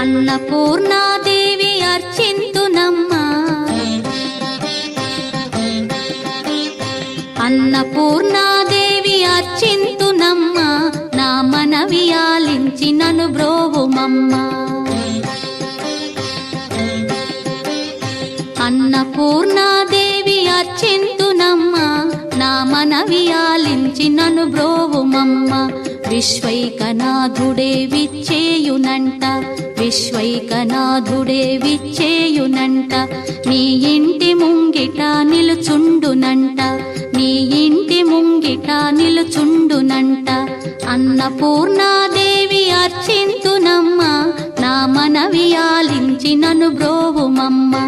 అన్నపూర్ణాదేవి అర్చింతునమ్మా, అన్నపూర్ణాదేవి అర్చింతునమ్మా, నా మనవి ఆలించి నన్ను బ్రోవుమమ్మా. అన్నపూర్ణాదేవి అర్చింతునమ్మా, నా మనవి ఆలించి నన్ను బ్రోవుమమ్మా. విశ్వైకనాథుడే విచ్చేయునంట, విశ్వైకనాథుడే విచ్చేయునంట, నీ ఇంటి ముంగిట నిలుచుండునంట, నీ ఇంటి ముంగిట నిలుచుండునంట. అన్నపూర్ణాదేవి అర్చింతునమ్మా, నా మనవి ఆలించి నన్ను బ్రోవుమమ్మా.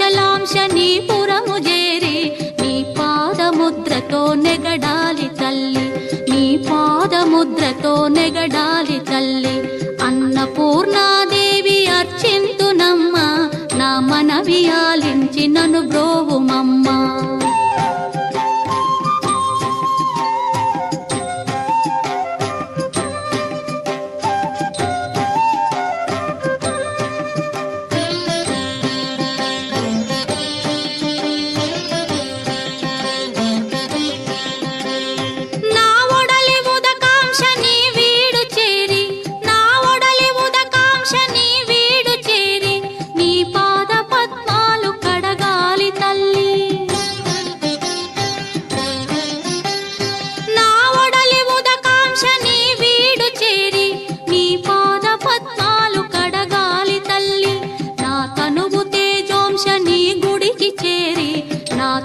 అచలాంశనీపురము చేరి నీ పాదముద్రతో నెగడాలి తల్లి, నీ పాదముద్రతో నెగడాలి తల్లి. అన్నపూర్ణాదేవి అర్చింతునమ్మా, నా మనవి ఆలించి నన్ను బ్రోవుమమ్మా.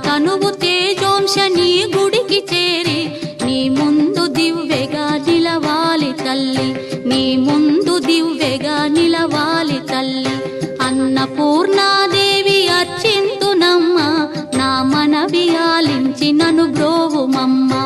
తనువు తేజోంశని గుడికి చేరి నీ ముందు దివ్వెగా నిలవాలి తల్లి, నీ ముందు దివ్వెగా నిలవాలి తల్లి. అన్నపూర్ణాదేవి అర్చింతునమ్మా, నా మనవి ఆలించి నన్ను బ్రోవుమమ్మా.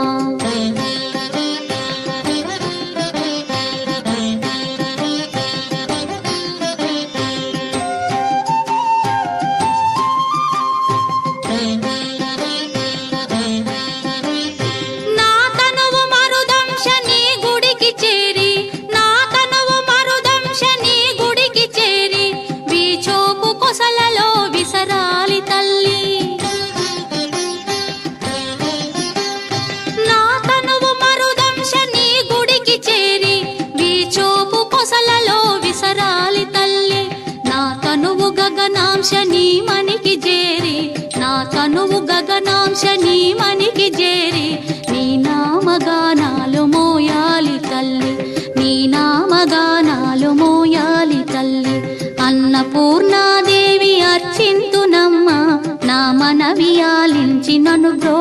గగనాంశని మనికి చేరి, నా తనువు గగనాంశని మనికి చేరి నీ నామగానాలు మోయాలి తల్లి, నీ నామగానాలు మోయాలి తల్లి. అన్నపూర్ణాదేవి అర్చింతునమ్మా, నా మనవి ఆలించి నన్ను బ్రో